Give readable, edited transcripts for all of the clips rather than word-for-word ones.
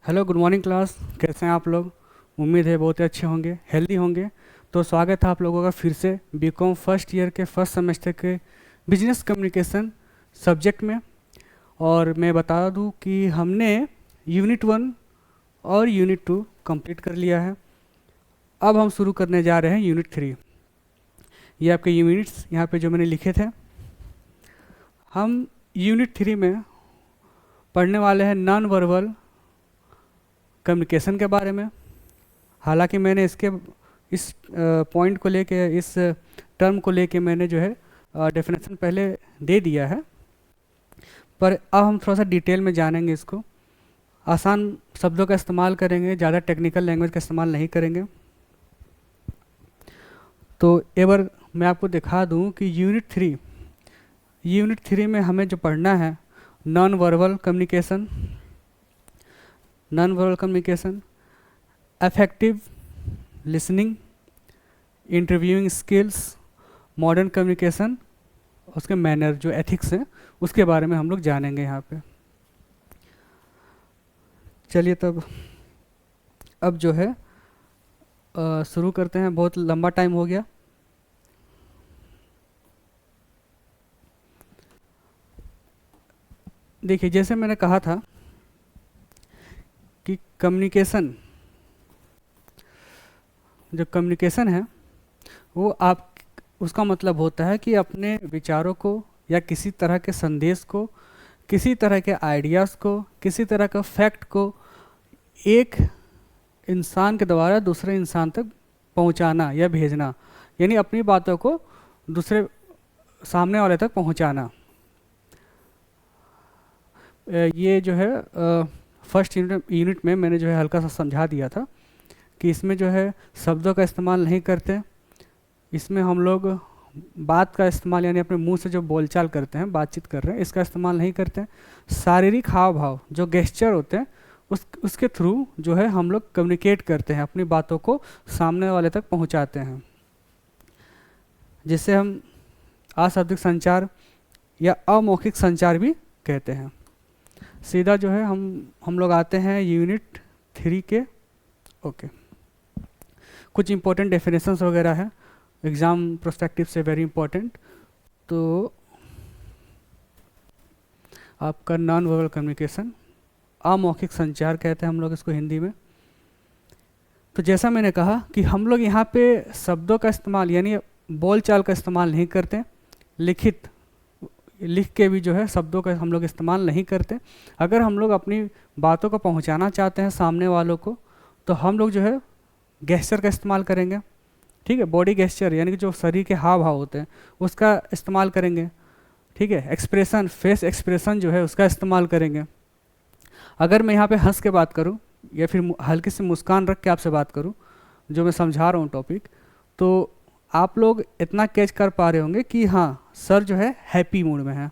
Hello, good morning class. कैसे हैं आप लोग? उम्मीद है बहुत ही अच्छे होंगे, हेल्दी होंगे। तो स्वागत है आप लोगों का फिर से बीकॉम फर्स्ट ईयर के फर्स्ट सेमेस्टर के बिजनेस कम्युनिकेशन सब्जेक्ट में। और मैं बता दूं कि हमने यूनिट 1 और यूनिट 2 कंप्लीट कर लिया है। अब हम शुरू करने जा रहे हैं यूनिट 3। ये आपके यूनिट्स यहाँ पे जो मैंने लिखे थे। हम यूनिट 3 में पढ़ने वाले हैं नॉन वर्बल कम्युनिकेशन के बारे में। हालांकि मैंने इसके इस पॉइंट को लेके, इस टर्म को लेके मैंने जो है डेफिनेशन पहले दे दिया है, पर अब हम थोड़ा सा डिटेल में जानेंगे इसको। आसान शब्दों का इस्तेमाल करेंगे, ज़्यादा टेक्निकल लैंग्वेज का इस्तेमाल नहीं करेंगे। तो एक बार मैं आपको दिखा दूं कि यूनिट 3 में हमें जो पढ़ना है non verbal communication, effective listening, interviewing skills, modern communication, उसके मैनर जो एथिक्स हैं उसके बारे में हम लोग जानेंगे यहाँ पे। चलिए तब अब जो है शुरू करते हैं। बहुत लंबा टाइम हो गया। देखिए, जैसे मैंने कहा था कि कम्युनिकेशन है वो आप, उसका मतलब होता है कि अपने विचारों को या किसी तरह के संदेश को, किसी तरह के आइडियाज़ को, किसी तरह का फैक्ट को एक इंसान के द्वारा दूसरे इंसान तक पहुंचाना या भेजना, यानी अपनी बातों को दूसरे सामने वाले तक पहुंचाना। ये जो है फर्स्ट यूनिट में मैंने जो है हल्का सा समझा दिया था कि इसमें जो है शब्दों का इस्तेमाल नहीं करते। इसमें हम लोग बात का इस्तेमाल, यानी अपने मुंह से जो बोलचाल करते हैं, बातचीत कर रहे हैं, इसका इस्तेमाल नहीं करते। शारीरिक हाव भाव जो गेस्चर होते हैं उसके थ्रू जो है हम लोग कम्युनिकेट करते हैं, अपनी बातों को सामने वाले तक पहुंचाते हैं, जिसे हम अशाब्दिक संचार या अमौखिक संचार भी कहते हैं। सीधा जो है हम लोग आते हैं यूनिट 3 के। ओके, कुछ इंपॉर्टेंट डेफिनेशंस वगैरह है एग्ज़ाम प्रोस्पेक्टिव से, वेरी इंपॉर्टेंट। तो आपका नॉन वर्बल कम्युनिकेशन, अमौखिक संचार कहते हैं हम लोग इसको हिंदी में। तो जैसा मैंने कहा कि हम लोग यहाँ पे शब्दों का इस्तेमाल यानी बोलचाल का इस्तेमाल नहीं करते, लिख के भी जो है शब्दों का हम लोग इस्तेमाल नहीं करते। अगर हम लोग अपनी बातों को पहुँचाना चाहते हैं सामने वालों को, तो हम लोग जो है गेस्चर का इस्तेमाल करेंगे। ठीक है, बॉडी गेस्चर यानी कि जो शरीर के हाव भाव होते हैं उसका इस्तेमाल करेंगे। ठीक है, एक्सप्रेशन, फेस एक्सप्रेशन जो है उसका इस्तेमाल करेंगे। अगर मैं यहाँ पे हंस के बात करूँ या फिर हल्की सी मुस्कान रख के आपसे बात करूँ, जो मैं समझा रहा हूँ टॉपिक, तो आप लोग इतना कैच कर पा रहे होंगे कि हाँ सर जो है हैप्पी मूड में है।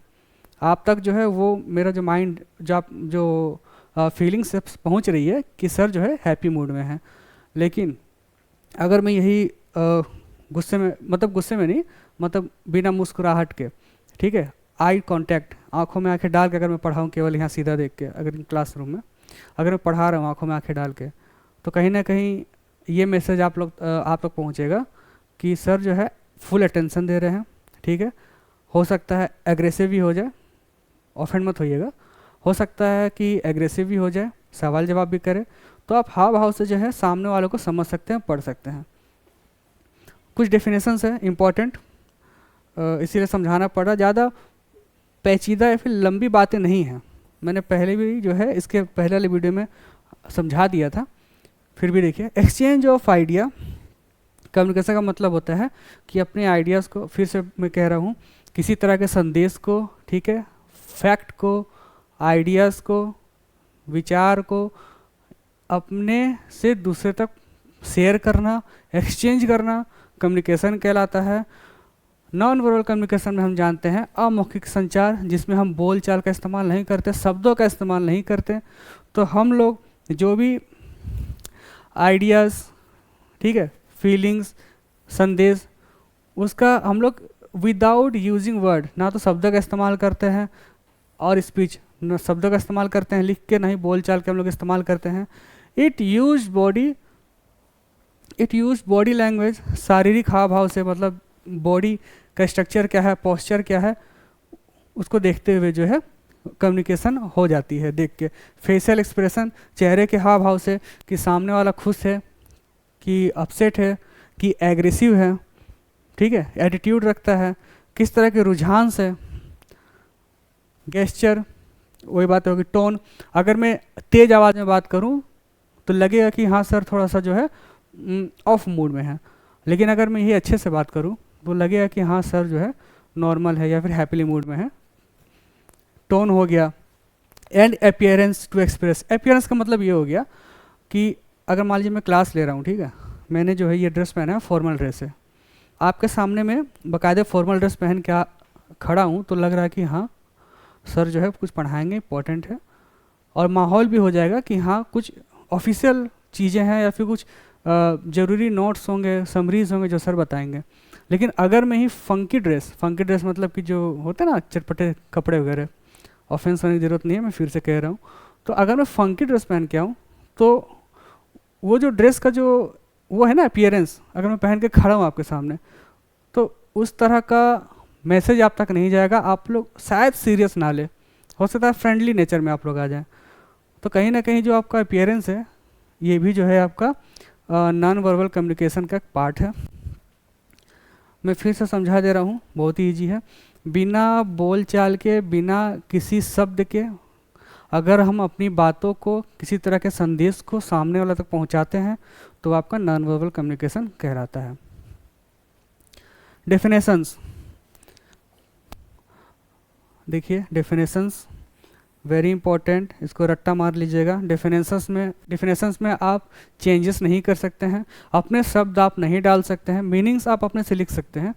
आप तक जो है वो मेरा जो माइंड जो फीलिंग से पहुँच रही है कि सर जो है हैप्पी मूड में है। लेकिन अगर मैं यही गुस्से में नहीं, मतलब बिना मुस्कुराहट के, ठीक है, आई कांटेक्ट, आंखों में आंखें डाल के अगर मैं पढ़ाऊँ, केवल यहाँ सीधा देख के, अगर क्लासरूम में अगर मैं पढ़ा रहा हूँ आंखों में आंखें डाल के, तो कहीं ना कहीं ये मैसेज आप तक पहुँचेगा कि सर जो है फुल अटेंशन दे रहे हैं। ठीक है, हो सकता है एग्रेसिव भी हो जाए, ऑफेंड मत होइएगा, हो सकता है कि एग्रेसिव भी हो जाए, सवाल जवाब भी करे, तो आप हाव भाव से जो है सामने वालों को समझ सकते हैं, पढ़ सकते हैं। कुछ डेफिनेशंस है इम्पॉर्टेंट, इसीलिए समझाना पड़ा। ज़्यादा पेचीदा या फिर लंबी बातें नहीं हैं, मैंने पहले भी जो है इसके पहले वाले वीडियो में समझा दिया था, फिर भी देखिए। एक्सचेंज ऑफ आइडिया, कम्युनिकेशन का मतलब होता है कि अपने आइडियाज़ को, फिर से मैं कह रहा हूँ, किसी तरह के संदेश को, ठीक है, फैक्ट को, आइडियाज़ को, विचार को अपने से दूसरे तक शेयर करना, एक्सचेंज करना कम्युनिकेशन कहलाता है। नॉन वर्बल कम्युनिकेशन में हम जानते हैं अमौखिक संचार, जिसमें हम बोल चाल का इस्तेमाल नहीं करते, शब्दों का इस्तेमाल नहीं करते। तो हम लोग जो भी आइडियाज़, ठीक है, फीलिंग्स, संदेश, उसका हम लोग विदाउट यूजिंग वर्ड, ना तो शब्दों का इस्तेमाल करते हैं और स्पीच न शब्दों का इस्तेमाल करते हैं लिख के, नहीं बोल चाल के हम लोग इस्तेमाल करते हैं। इट यूज बॉडी लैंग्वेज, शारीरिक हाव भाव से, मतलब बॉडी का स्ट्रक्चर क्या है, पोस्चर क्या है, उसको देखते हुए जो है कम्युनिकेशन हो जाती है देख के। फेशियल एक्सप्रेशन, चेहरे के हाव भाव से कि सामने वाला खुश है कि अपसेट है कि एग्रेसिव है, ठीक है, एटीट्यूड रखता है, किस तरह के रुझान से। गेस्चर, वही बात होगी। टोन, अगर मैं तेज आवाज़ में बात करूं तो लगेगा कि हाँ सर थोड़ा सा जो है ऑफ मूड में है, लेकिन अगर मैं ये अच्छे से बात करूं तो लगेगा कि हाँ सर जो है नॉर्मल है या फिर हैप्पीली मूड में है। टोन हो गया। And appearance to express, appearance का मतलब ये हो गया कि अगर मान लीजिए मैं क्लास ले रहा हूँ, ठीक है, मैंने जो है ये ड्रेस पहना है, फॉर्मल ड्रेस है, आपके सामने में बाकायदे फॉर्मल ड्रेस पहन के खड़ा हूँ तो लग रहा है कि हाँ सर जो है कुछ पढ़ाएंगे, इंपॉर्टेंट है, और माहौल भी हो जाएगा कि हाँ कुछ ऑफिशियल चीज़ें हैं या फिर कुछ ज़रूरी नोट्स होंगे, समरीज होंगे जो सर बताएंगे। लेकिन अगर मैं ही फंकी ड्रेस मतलब कि जो होते हैं ना चटपटे कपड़े वगैरह, ऑफेंस होने की ज़रूरत नहीं है, मैं फिर से कह रहा हूँ, तो अगर मैं फंकी ड्रेस पहन के आऊँ तो वो जो ड्रेस का जो वो है ना अपीयरेंस, अगर मैं पहन के खड़ा हूँ आपके सामने तो उस तरह का मैसेज आप तक नहीं जाएगा, आप लोग शायद सीरियस ना ले, हो सकता है फ्रेंडली नेचर में आप लोग आ जाएं। तो कहीं ना कहीं जो आपका अपीयरेंस है ये भी जो है आपका नॉन वर्बल कम्युनिकेशन का एक पार्ट है। मैं फिर से समझा दे रहा हूँ, बहुत ही ईजी है। बिना बोल चाल के, बिना किसी शब्द के अगर हम अपनी बातों को, किसी तरह के संदेश को सामने वाला तक पहुँचाते हैं तो आपका नॉन वर्बल कम्युनिकेशन कहलाता है। डेफिनेशंस देखिए, डेफिनेशंस वेरी इंपॉर्टेंट, इसको रट्टा मार लीजिएगा। डेफिनेशंस में आप चेंजेस नहीं कर सकते हैं, अपने शब्द आप नहीं डाल सकते हैं, मीनिंग्स आप अपने से लिख सकते हैं,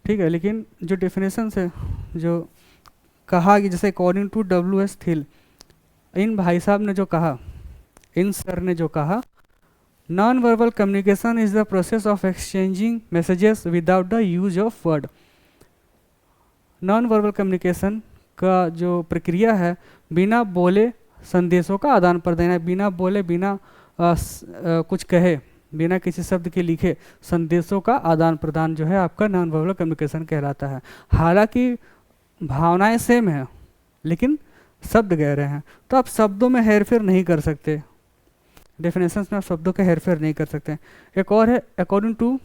ठीक है, लेकिन जो डेफिनेशंस है, जो कहा कि जैसे अकॉर्डिंग टू W.S. थिल, इन भाई साहब ने जो कहा, इन सर ने जो कहा, non verbal communication is the process of exchanging messages without the use of word. Non verbal communication का जो प्रक्रिया है, बिना बोले संदेशों का आदान प्रदान है, बिना बोले, बिना कुछ कहे, बिना किसी शब्द के लिखे संदेशों का आदान प्रदान जो है आपका नॉन वर्बल कम्युनिकेशन कहलाता है। हालांकि भावनाएं सेम हैं लेकिन शब्द गहरे हैं, तो आप शब्दों में हेरफेर नहीं कर सकते, डेफिनेशंस में आप शब्दों का हेरफेर नहीं कर सकते। एक और है, according to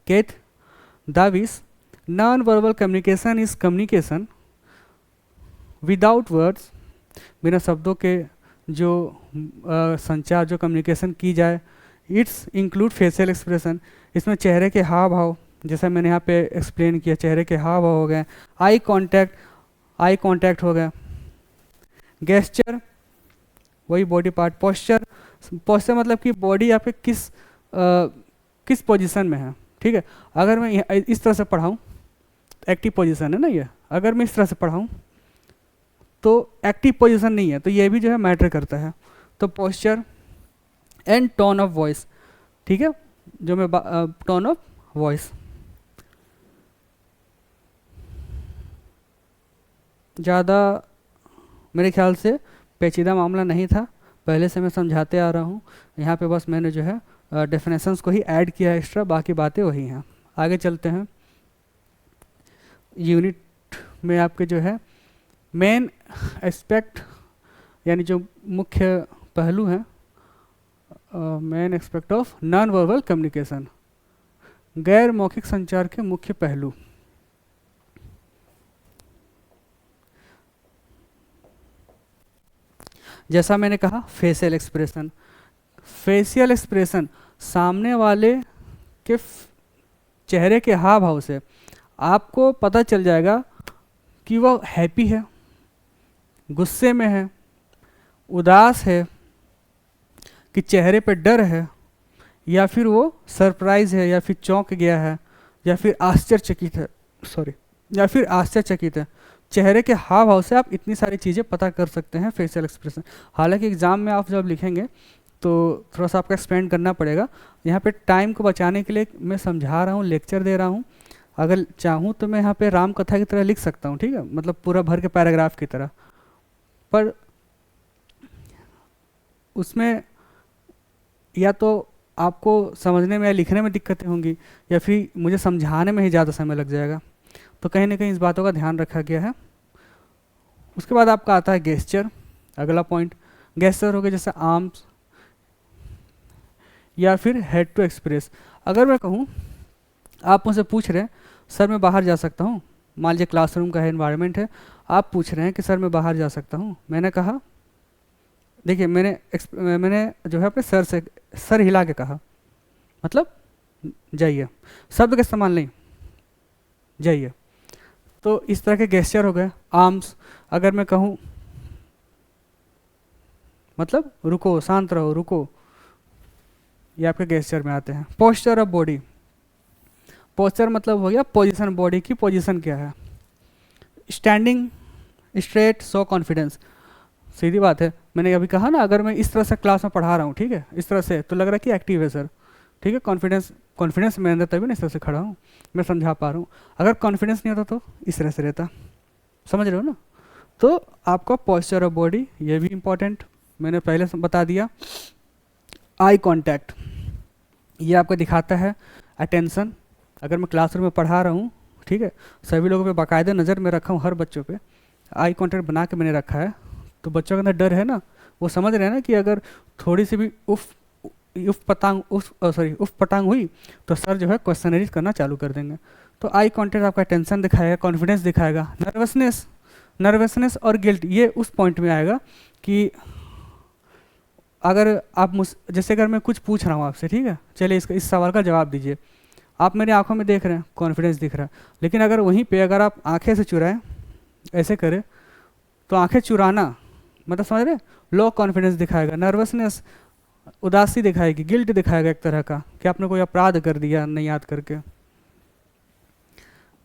Keith Davis, non verbal communication is communication without words, बिना शब्दों के जो संचार, जो कम्युनिकेशन की जाए। इट्स इंक्लूड फेशियल एक्सप्रेशन, इसमें चेहरे के हाव भाव, जैसा मैंने यहाँ पे एक्सप्लेन किया, चेहरे के हाव भाव हो गए, आई कांटेक्ट हो गया, गेस्चर वही बॉडी पार्ट, पोस्चर मतलब कि बॉडी आपके किस पोजीशन में है, ठीक है। अगर मैं इस तरह से पढ़ाऊँ, एक्टिव पोजीशन है ना ये, अगर मैं इस तरह से पढ़ाऊँ तो एक्टिव पोजीशन नहीं है, तो ये भी जो है मैटर करता है। तो posture and tone of voice, ठीक है, जो मैं टोन ऑफ वॉइस, ज़्यादा मेरे ख्याल से पेचीदा मामला नहीं था, पहले से मैं समझाते आ रहा हूँ, यहाँ पे बस मैंने जो है डेफिनेशंस को ही ऐड किया एक्स्ट्रा, बाकी बातें वही हैं। आगे चलते हैं, यूनिट में आपके जो है मेन एस्पेक्ट, यानी जो मुख्य पहलू हैं, main aspect of non verbal communication, गैर मौखिक संचार के मुख्य पहलू। जैसा मैंने कहा, फेशियल एक्सप्रेशन सामने वाले के चेहरे के हाव भाव से आपको पता चल जाएगा कि वह हैप्पी है, गुस्से में है, उदास है, कि चेहरे पे डर है, या फिर वो सरप्राइज है, या फिर चौंक गया है, या फिर आश्चर्यचकित है। चेहरे के हाव भाव से आप इतनी सारी चीज़ें पता कर सकते हैं फेशियल एक्सप्रेशन। हालांकि एग्ज़ाम में आप जब लिखेंगे तो थोड़ा सा आपका एक्सप्लेन करना पड़ेगा, यहाँ पे टाइम को बचाने के लिए मैं समझा रहा हूँ, लेक्चर दे रहा हूँ। अगर चाहूँ तो मैं यहाँ पे राम कथा की तरह लिख सकता हूँ, ठीक है, मतलब पूरा भर के पैराग्राफ की तरह, पर उसमें या तो आपको समझने में या लिखने में दिक्कतें होंगी, या फिर मुझे समझाने में ही ज़्यादा समय लग जाएगा। तो कहीं ना कहीं इस बातों का ध्यान रखा गया है। उसके बाद आपका आता है गेस्चर। अगला पॉइंट गेस्चर हो गया जैसे आर्म्स या फिर हेड टू एक्सप्रेस। अगर मैं कहूँ, आप मुझसे पूछ रहे हैं सर मैं बाहर जा सकता हूँ, मान लीजिए क्लासरूम का है एनवायरनमेंट है, आप पूछ रहे हैं कि सर मैं बाहर जा सकता हूँ। मैंने कहा, देखिए मैंने जो है अपने सर से सर हिला के कहा, मतलब जाइए, शब्द का इस्तेमाल नहीं, जाइए। तो इस तरह के गेस्चर हो गए। आर्म्स, अगर मैं कहूँ मतलब रुको, शांत रहो, रुको, ये आपके गेस्चर में आते हैं। पोस्चर ऑफ बॉडी, पोस्चर मतलब हो गया पोजीशन, बॉडी की पोजीशन क्या है। स्टैंडिंग स्ट्रेट, सो कॉन्फिडेंस, सीधी बात है, मैंने अभी कहा ना, अगर मैं इस तरह से क्लास में पढ़ा रहा हूँ, ठीक है, इस तरह से, तो लग रहा है कि एक्टिव है सर, ठीक है, कॉन्फिडेंस मेरे अंदर तभी ना इस तरह से खड़ा हूँ, मैं समझा पा रहा हूँ। अगर कॉन्फिडेंस नहीं होता तो इस तरह से रहता, समझ रहे हो ना। तो आपका पोस्चर ऑफ बॉडी ये भी इंपॉर्टेंट, मैंने पहले बता दिया। आई कांटेक्ट, ये आपको दिखाता है अटेंशन। अगर मैं क्लासरूम में पढ़ा रहा हूँ, ठीक है, सभी लोगों पे बाकायदा नज़र में रखा हूँ, हर बच्चों पे आई कांटेक्ट बना के मैंने रखा है, तो बच्चों के अंदर डर है ना, वो समझ रहे हैं ना कि अगर थोड़ी सी भी उफ पटांग हुई तो सर जो है क्वेश्चनरीज करना चालू कर देंगे। तो आई कांटेक्ट आपका टेंशन दिखाएगा, कॉन्फिडेंस दिखाएगा। नर्वसनेस और गिल्ट, ये उस पॉइंट में आएगा कि अगर आप जैसे अगर मैं कुछ पूछ रहा हूँ आपसे, ठीक है, चलिए इस सवाल का जवाब दीजिए, आप मेरी आंखों में देख रहे हैं, कॉन्फिडेंस दिख रहा है, लेकिन अगर वहीं पे अगर आप आंखें से चुराएं, ऐसे करें, तो आंखें चुराना मतलब समझ रहे, लो कॉन्फिडेंस दिखाएगा, नर्वसनेस उदासी दिखाएगी, गिल्ट दिखाएगा एक तरह का कि आपने कोई अपराध कर दिया नहीं याद करके।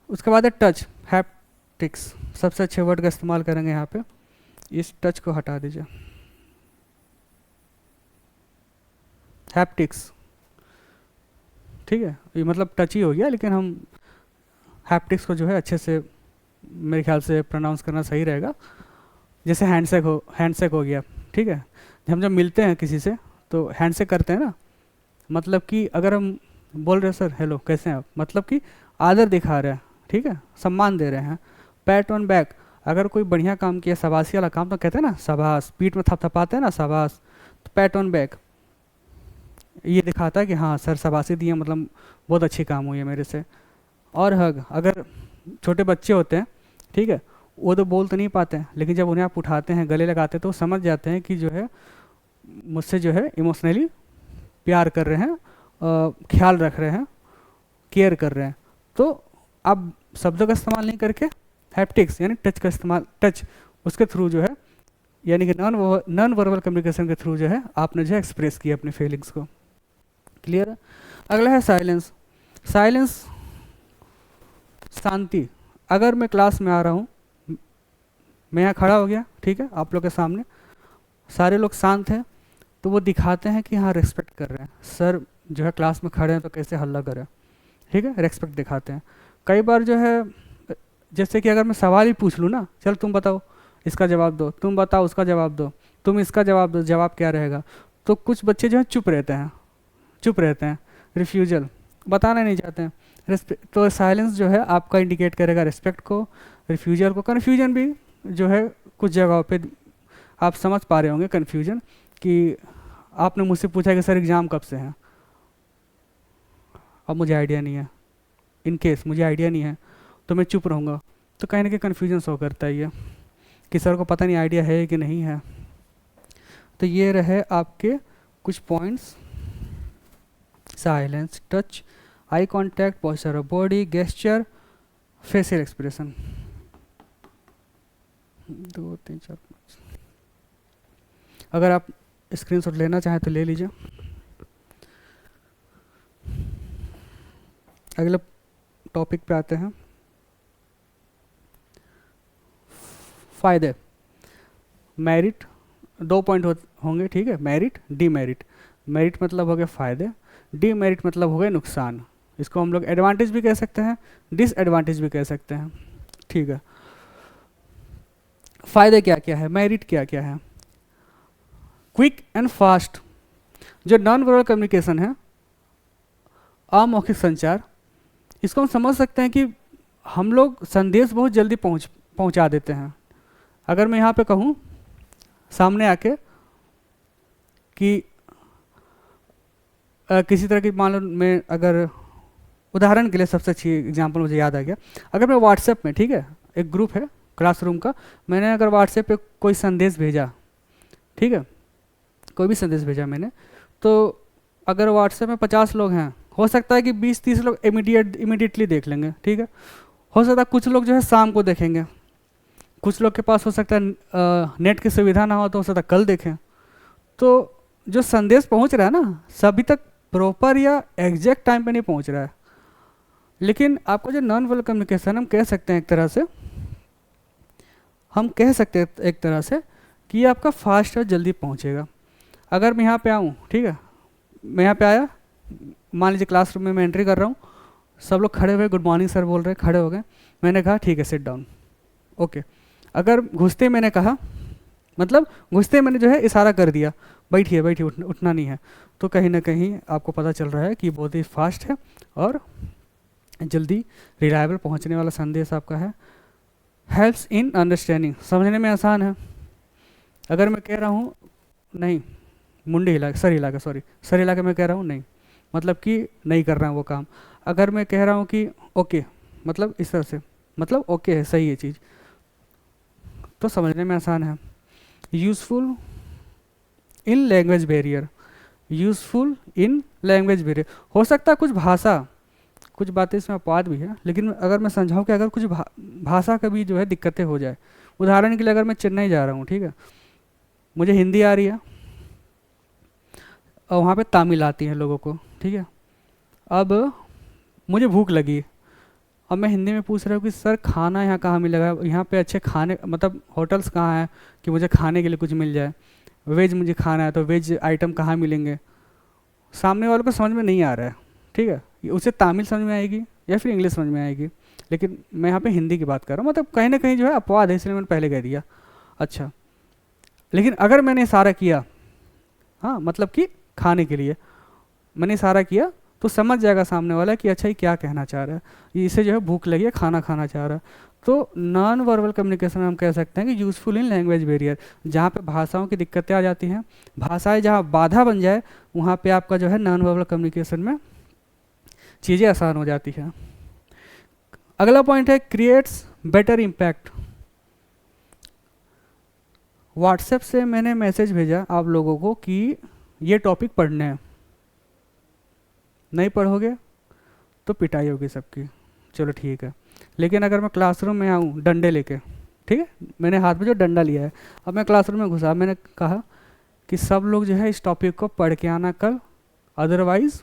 उसके बाद है टच, हैप्टिक्स, सबसे अच्छे वर्ड का इस्तेमाल करेंगे यहाँ पे, इस टच को हटा दीजिए, हैप्टिक्स, ठीक है, ये मतलब टच ही हो गया, लेकिन हम हैप्टिक्स को जो है अच्छे से मेरे ख्याल से प्रोनाउंस करना सही रहेगा। जैसे हैंडशेक हो गया, ठीक है, हम जब मिलते हैं किसी से तो हैंडशेक करते हैं ना, मतलब कि अगर हम बोल रहे हैं सर हेलो कैसे हैं आप, मतलब कि आदर दिखा रहे हैं, ठीक है, सम्मान दे रहे हैं। पैट ऑन बैक, अगर कोई बढ़िया काम किया, शाबाशी वाला काम, तो कहते हैं ना शाबाश, पीठ में थपथपाते हैं ना शाबाश, तो पैट ऑन बैक ये दिखाता है कि हाँ सर शाबाशी दिए, मतलब बहुत अच्छी काम हुई है मेरे से। और हग, अगर छोटे बच्चे होते हैं, ठीक है, वो तो बोल तो नहीं पाते हैं, लेकिन जब उन्हें आप उठाते हैं, गले लगाते हैं, तो वो समझ जाते हैं कि जो है मुझसे जो है इमोशनली प्यार कर रहे हैं, ख्याल रख रहे हैं, केयर कर रहे हैं। तो आप शब्दों का इस्तेमाल नहीं करके हैप्टिक्स यानी टच का इस्तेमाल, टच उसके थ्रू जो है, यानी कि नॉन वर्बल कम्युनिकेशन के थ्रू जो है आपने जो है एक्सप्रेस किया अपनी फीलिंग्स को। क्लियर है। अगला है साइलेंस। साइलेंस शांति, अगर मैं क्लास में आ रहा हूँ, मैं यहाँ खड़ा हो गया, ठीक है, आप लोग के सामने सारे लोग शांत हैं, तो वो दिखाते हैं कि हाँ रेस्पेक्ट कर रहे हैं, सर जो है क्लास में खड़े हैं तो कैसे हल्ला करें, ठीक है, रेस्पेक्ट दिखाते हैं। कई बार जो है जैसे कि अगर मैं सवाल ही पूछ लूँ ना, चल तुम बताओ इसका जवाब दो, तुम बताओ उसका जवाब दो, तुम इसका जवाब दो, जवाब क्या रहेगा, तो कुछ बच्चे जो है चुप रहते हैं, रिफ्यूजल, बताना नहीं चाहते हैं। तो साइलेंस जो है आपका इंडिकेट करेगा रिस्पेक्ट को, रिफ्यूजल को। कन्फ्यूजन भी जो है कुछ जगहों पे आप समझ पा रहे होंगे, कन्फ्यूजन कि आपने मुझसे पूछा कि सर एग्ज़ाम कब से है, अब मुझे आइडिया नहीं है, इन केस मुझे आइडिया नहीं है तो मैं चुप रहूँगा, तो कहीं ना कहीं कन्फ्यूजन शो करता है ये कि सर को पता नहीं आइडिया है कि नहीं है। तो ये रहे आपके कुछ points, silence, touch, eye contact, posture of body, gesture, facial expression. 2 3 4 5, अगर आप स्क्रीनशॉट लेना चाहें तो ले लीजिए। अगले टॉपिक पे आते हैं, फायदे। मेरिट 2 पॉइंट होंगे, ठीक है, मेरिट, डीमेरिट। मेरिट मतलब हो गया फायदे, डीमेरिट मतलब हो गया नुकसान। इसको हम लोग एडवांटेज भी कह सकते हैं, डिसएडवांटेज भी कह सकते हैं, ठीक है। फ़ायदे क्या क्या है, मेरिट क्या क्या है। क्विक एंड फास्ट, जो नॉन वर्बल कम्युनिकेशन है, अमौखिक संचार, इसको हम समझ सकते हैं कि हम लोग संदेश बहुत जल्दी पहुंचा देते हैं। अगर मैं यहाँ पे कहूँ सामने आके कि किसी तरह की, मान लो मैं अगर उदाहरण के लिए सबसे अच्छी एग्जांपल मुझे याद आ गया, अगर मैं व्हाट्सएप में, ठीक है, एक ग्रुप है क्लासरूम का, मैंने अगर व्हाट्सएप पे कोई संदेश भेजा, ठीक है, कोई भी संदेश भेजा मैंने, तो अगर व्हाट्सएप में 50 लोग हैं, हो सकता है कि 20-30 लोग इमीडिएटली देख लेंगे, ठीक है। हो सकता है कुछ लोग जो है शाम को देखेंगे, कुछ लोग के पास हो सकता है नेट की सुविधा ना हो, तो हो सकता है कल देखें। तो जो संदेश पहुंच रहा है ना, सभी तक प्रॉपर या एग्जैक्ट टाइम पे नहीं पहुंच रहा है। लेकिन आपको जो नॉन वर्बल कम्युनिकेशन, हम कह सकते हैं एक तरह से, कि ये आपका फास्ट और जल्दी पहुंचेगा। अगर मैं यहाँ पे आऊँ, ठीक है, मैं यहाँ पे आया, मान लीजिए क्लासरूम में मैं एंट्री कर रहा हूँ, सब लोग खड़े हुए, गुड मॉर्निंग सर बोल रहे, खड़े हो गए, मैंने कहा ठीक है सिट डाउन, ओके। अगर घुसते मैंने कहा, मतलब घुसते मैंने जो है इशारा कर दिया, बैठिए बैठिए, उठना नहीं है, तो कहीं ना कहीं आपको पता चल रहा है कि बहुत ही फास्ट है और जल्दी रिलायबल पहुंचने वाला संदेश आपका है। हेल्प्स इन अंडरस्टैंडिंग, समझने में आसान है। अगर मैं कह रहा हूँ नहीं, मुंडी हिला, सर हिला के, सॉरी, सर हिला के मैं कह रहा हूँ नहीं, मतलब कि नहीं कर रहा हूँ वो काम। अगर मैं कह रहा हूँ कि ओके, मतलब इस तरह से, मतलब ओके है, सही है चीज़, तो समझने में आसान है। Useful in language barrier, useful in language barrier, हो सकता है कुछ बातें इसमें अपवाद भी है, लेकिन अगर मैं समझाऊँ कि अगर कुछ भाषा का भी जो है दिक्कतें हो जाए, उदाहरण के लिए अगर मैं चेन्नई जा रहा हूँ, ठीक है, मुझे हिंदी आ रही है और वहाँ पे तमिल आती है लोगों को, ठीक है, अब मुझे भूख लगी, अब मैं हिंदी में पूछ रहा हूँ कि सर खाना यहाँ कहाँ मिलेगा, यहाँ पे अच्छे खाने, मतलब होटल्स कहाँ हैं कि मुझे खाने के लिए कुछ मिल जाए, वेज मुझे खाना है तो वेज आइटम कहाँ मिलेंगे। सामने वालों को समझ में नहीं आ रहा है, ठीक है, उसे तमिल समझ में आएगी या फिर इंग्लिश समझ में आएगी, लेकिन मैं यहाँ पे हिंदी की बात कर रहा हूँ, मतलब कहीं ना कहीं जो है अपवाद है, इसलिए मैंने पहले कह दिया। अच्छा, लेकिन अगर मैंने इशारा किया, हाँ, मतलब कि खाने के लिए मैंने इशारा किया, तो समझ जाएगा सामने वाला कि अच्छा ये क्या कहना चाह रहा है, इसे जो है भूख लगी है, खाना खाना चाह रहा है। तो नॉन वर्बल कम्युनिकेशन में हम कह सकते हैं कि यूज़फुल इन लैंग्वेज बैरियर, जहाँ पे भाषाओं की दिक्कतें आ जाती हैं, भाषाएं जहाँ बाधा बन जाए, वहाँ पे आपका जो है नॉन वर्बल कम्युनिकेशन में चीज़ें आसान हो जाती हैं। अगला पॉइंट है क्रिएट्स बेटर इम्पैक्ट। व्हाट्सएप से मैंने मैसेज भेजा आप लोगों को कि ये टॉपिक पढ़ने हैं, नहीं पढ़ोगे तो पिटाई होगी सबकी, चलो ठीक है। लेकिन अगर मैं क्लासरूम में आऊँ डंडे लेके, ठीक है, मैंने हाथ में जो डंडा लिया है, अब मैं क्लासरूम में घुसा, मैंने कहा कि सब लोग जो है इस टॉपिक को पढ़ के आना कल, अदरवाइज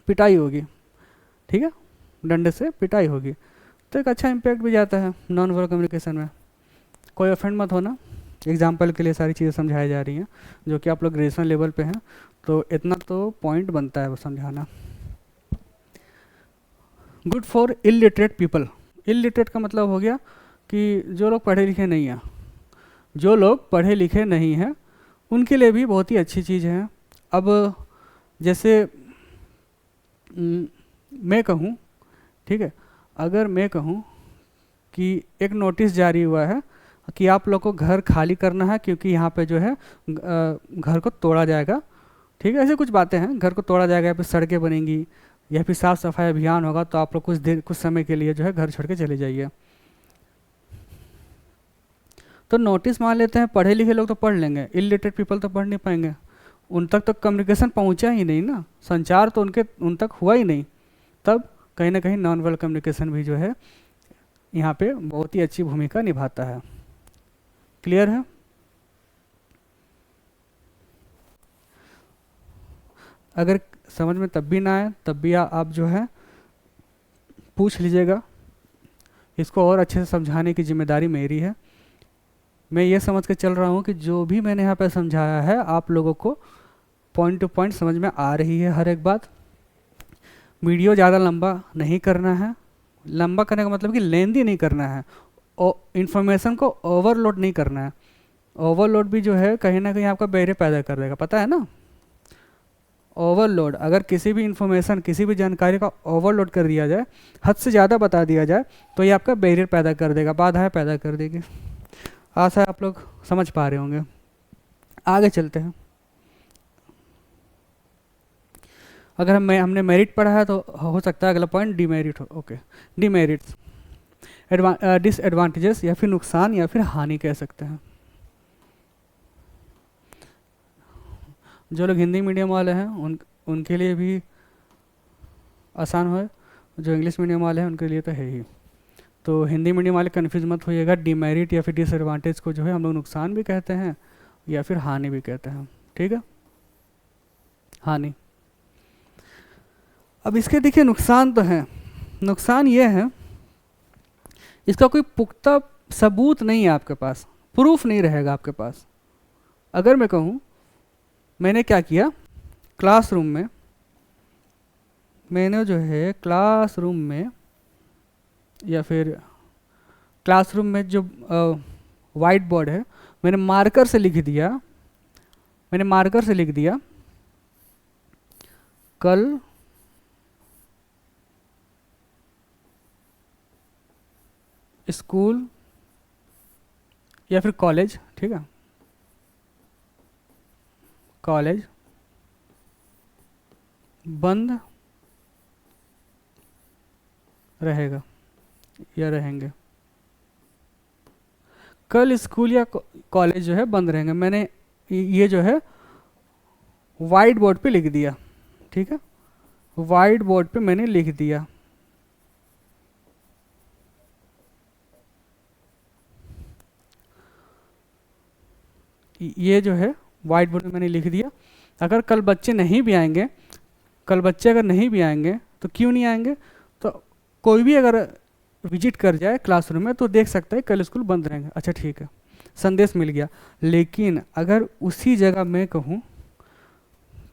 पिटाई होगी, ठीक है, डंडे से पिटाई होगी। तो एक अच्छा इम्पैक्ट भी जाता है नॉन वर्बल कम्युनिकेशन में। कोई ऑफेंड मत होना, एग्जाम्पल के लिए सारी चीज़ें समझाई जा रही हैं, जो कि आप लोग ग्रेजुएशन लेवल पे हैं, तो इतना तो पॉइंट बनता है वो समझाना। Good for illiterate people, illiterate का मतलब हो गया कि जो लोग पढ़े लिखे नहीं हैं, जो लोग पढ़े लिखे नहीं हैं उनके लिए भी बहुत ही अच्छी चीज़ है। अब जैसे मैं कहूँ, ठीक है, अगर मैं कहूँ कि एक नोटिस जारी हुआ है कि आप लोग को घर खाली करना है क्योंकि यहाँ पे जो है घर को तोड़ा जाएगा, ठीक है, ऐसे कुछ बातें हैं, घर को तोड़ा जाएगा या फिर सड़कें बनेंगी या फिर साफ़ सफाई अभियान होगा, तो आप लोग कुछ समय के लिए जो है घर छोड़ के चले जाइए। तो नोटिस मान लेते हैं, पढ़े लिखे लोग तो पढ़ लेंगे, इलिटरेट पीपल तो पढ़ नहीं पाएंगे, उन तक तो कम्युनिकेशन पहुंचा ही नहीं ना, संचार तो उन तक हुआ ही नहीं। तब कहीं ना कहीं नॉन वर्बल कम्युनिकेशन भी जो है यहाँ पे बहुत ही अच्छी भूमिका निभाता है। क्लियर है? अगर समझ में तब भी ना आए, तब भी आप जो है पूछ लीजिएगा, इसको और अच्छे से समझाने की जिम्मेदारी मेरी है। मैं ये समझ के चल रहा हूँ कि जो भी मैंने यहाँ पे समझाया है आप लोगों को पॉइंट टू पॉइंट समझ में आ रही है हर एक बात। वीडियो ज़्यादा लंबा नहीं करना है, लंबा करने का मतलब कि लेंदी नहीं करना है, इंफॉर्मेशन को ओवरलोड नहीं करना है। ओवरलोड भी जो है कहीं ना कहीं आपका बैरियर पैदा कर देगा, पता है ना। ओवरलोड, अगर किसी भी इंफॉर्मेशन, किसी भी जानकारी का ओवरलोड कर दिया जाए, हद से ज़्यादा बता दिया जाए, तो ये आपका बैरियर पैदा कर देगा, बाधाएं पैदा कर देगी। आशा है आप लोग समझ पा रहे होंगे। आगे चलते हैं। अगर हमने मेरिट पढ़ा है तो हो सकता है अगला पॉइंट डीमेरिट हो। ओके, डीमेरिट्स, डिसएडवांटेजेस या फिर नुकसान या फिर हानि कह सकते हैं। जो लोग हिंदी मीडियम वाले हैं उनके लिए भी आसान हो, जो इंग्लिश मीडियम वाले हैं उनके लिए तो है ही। तो हिंदी मीडियम वाले कन्फ्यूज मत होइएगा, डीमेरिट या फिर डिसएडवांटेज को जो है हम लोग नुकसान भी कहते हैं या फिर हानि भी कहते हैं, ठीक है, हानि। अब इसके देखिए नुकसान तो हैं। नुकसान ये है, इसका कोई पुख्ता सबूत नहीं है आपके पास, प्रूफ नहीं रहेगा आपके पास। अगर मैं कहूँ मैंने क्या किया क्लासरूम में, मैंने जो है क्लासरूम में या फिर क्लासरूम में जो वाइट बोर्ड है, मैंने मार्कर से लिख दिया, मैंने मार्कर से लिख दिया कल स्कूल या फिर कॉलेज, ठीक है, कॉलेज बंद रहेगा या रहेंगे, कल स्कूल या कॉलेज जो है बंद रहेंगे। मैंने ये जो है वाइट बोर्ड पे लिख दिया, ठीक है, वाइट बोर्ड पे मैंने लिख दिया। ये जो है वाइट बोर्ड में मैंने लिख दिया। अगर कल बच्चे नहीं भी आएंगे, कल बच्चे अगर नहीं भी आएंगे तो क्यों नहीं आएंगे, तो कोई भी अगर विजिट कर जाए क्लासरूम में तो देख सकता है कल स्कूल बंद रहेंगे, अच्छा ठीक है, संदेश मिल गया। लेकिन अगर उसी जगह मैं कहूँ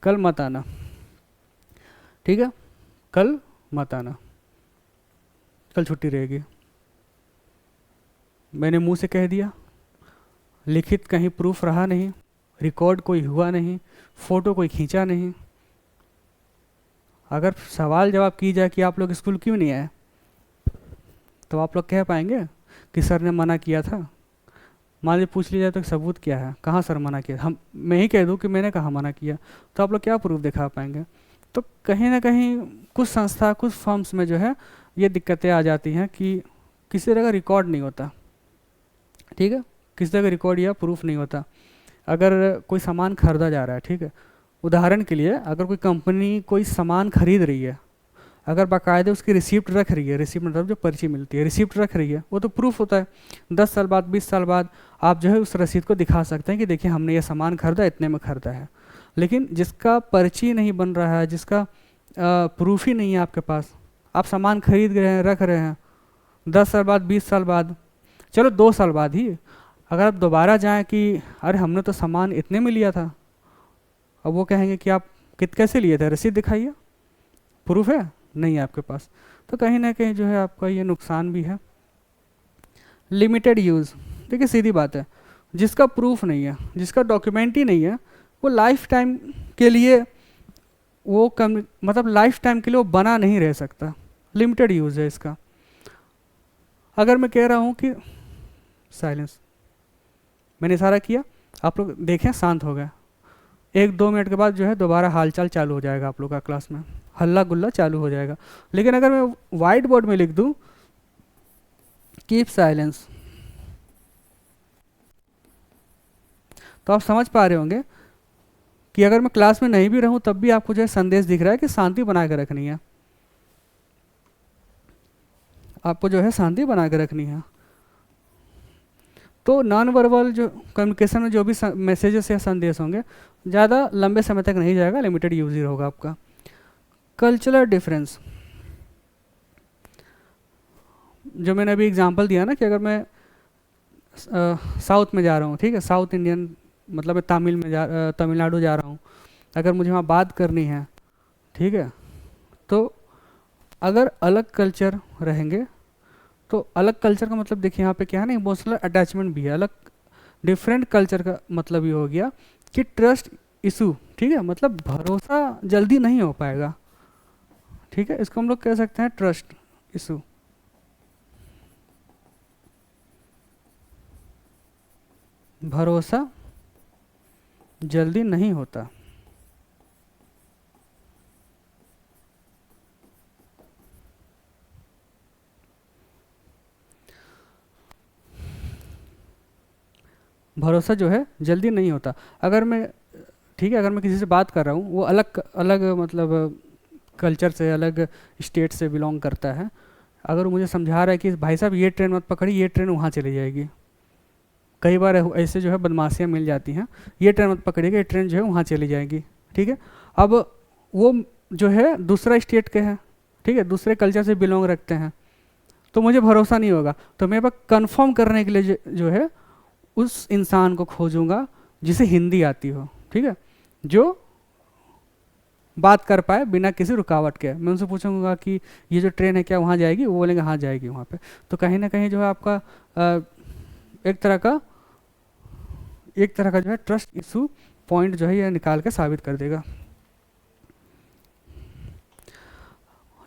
कल मत आना, ठीक है, कल मत आना, कल छुट्टी रहेगी, मैंने मुंह से कह दिया, लिखित कहीं प्रूफ रहा नहीं, रिकॉर्ड कोई हुआ नहीं, फोटो कोई खींचा नहीं। अगर सवाल जवाब की जाए कि आप लोग स्कूल क्यों नहीं आए, तो आप लोग कह पाएंगे कि सर ने मना किया था। मान लीजिए पूछ लिया जाए तो सबूत क्या है, कहाँ सर मना किया, हम मैं ही कह दूँ कि मैंने कहाँ मना किया, तो आप लोग क्या प्रूफ दिखा पाएंगे। तो कहीं ना कहीं कुछ संस्था, कुछ फर्म्स में जो है ये दिक्कतें आ जाती हैं कि किसी तरह का रिकॉर्ड नहीं होता, ठीक है, किसी तरह का रिकॉर्ड या प्रूफ नहीं होता। अगर कोई सामान खरीदा जा रहा है, ठीक है, उदाहरण के लिए अगर कोई कंपनी कोई सामान खरीद रही है, अगर बाकायदे उसकी रिसिप्ट रख रही है, रिसिप्ट मतलब जो पर्ची मिलती है, रिसिप्ट रख रही है, वो तो प्रूफ होता है। 10 साल बाद, 20 साल बाद आप जो है उस रसीद को दिखा सकते हैं कि देखिए हमने ये सामान खरीदा, इतने में खरीदा है। लेकिन जिसका पर्ची नहीं बन रहा है, जिसका प्रूफ ही नहीं है आपके पास, आप सामान खरीद रहे हैं, रख रहे हैं, 10 साल बाद, 20 साल बाद, चलो 2 साल बाद ही अगर आप दोबारा जाएं कि अरे हमने तो सामान इतने में लिया था, अब वो कहेंगे कि आप कैसे लिए थे, रसीद दिखाइए, प्रूफ है नहीं है आपके पास। तो कहीं ना कहीं जो है आपका ये नुकसान भी है। लिमिटेड यूज़, देखिए सीधी बात है, जिसका प्रूफ नहीं है, जिसका डॉक्यूमेंट ही नहीं है, वो लाइफ टाइम के लिए वो मतलब लाइफ टाइम के लिए वो बना नहीं रह सकता, लिमिटेड यूज़ है इसका। अगर मैं कह रहा हूँ कि साइलेंस, मैंने इशारा किया, आप लोग देखें शांत हो गए, 1-2 मिनट के बाद जो है दोबारा हालचाल चालू हो जाएगा आप लोग का क्लास में, हल्ला गुल्ला चालू हो जाएगा। लेकिन अगर मैं वाइट बोर्ड में लिख दूं कीप साइलेंस, तो आप समझ पा रहे होंगे कि अगर मैं क्लास में नहीं भी रहूं तब भी आपको जो है संदेश दिख रहा है कि शांति बना के रखनी है, आपको जो है शांति बना के रखनी है। तो नॉन वर्बल जो कम्युनिकेशन में जो भी मैसेजेस या संदेश होंगे ज़्यादा लंबे समय तक नहीं जाएगा, लिमिटेड यूज ही होगा आपका। कल्चरल डिफरेंस, जो मैंने अभी एग्जांपल दिया ना कि अगर मैं साउथ में जा रहा हूँ, ठीक है, साउथ इंडियन मतलब मैं तमिलनाडु जा रहा हूँ, अगर मुझे वहाँ बात करनी है, ठीक है, तो अगर अलग कल्चर रहेंगे तो अलग कल्चर का मतलब देखिए यहाँ पे क्या है ना, इमोशनल अटैचमेंट भी है। अलग डिफरेंट कल्चर का मतलब ये हो गया कि ट्रस्ट इशू, ठीक है, मतलब भरोसा जल्दी नहीं हो पाएगा, ठीक है, इसको हम लोग कह सकते हैं ट्रस्ट इशू। भरोसा जल्दी नहीं होता। भरोसा जो है जल्दी नहीं होता। अगर मैं, ठीक है, अगर मैं किसी से बात कर रहा हूँ, वो अलग अलग मतलब कल्चर से, अलग स्टेट से बिलोंग करता है, अगर वो मुझे समझा रहा है कि भाई साहब ये ट्रेन मत पकड़ी, ये ट्रेन वहाँ चली जाएगी, कई बार ऐसे जो है बदमाशियाँ मिल जाती हैं, ये ट्रेन मत पकड़िएगा, ये ट्रेन जो है वहाँ चली जाएगी, ठीक है। अब वो जो है दूसरा स्टेट के हैं, ठीक है, दूसरे कल्चर से बिलोंग रखते हैं, तो मुझे भरोसा नहीं होगा। तो मैं बस कंफर्म करने के लिए जो है उस इंसान को खोजूंगा जिसे हिंदी आती हो, ठीक है, जो बात कर पाए बिना किसी रुकावट के। मैं उनसे पूछूंगा कि ये जो ट्रेन है क्या वहाँ जाएगी, वो बोलेंगे हाँ जाएगी वहाँ पे। तो कहीं ना कहीं जो है आपका एक तरह का जो है ट्रस्ट इशू पॉइंट जो है ये निकाल के साबित कर देगा।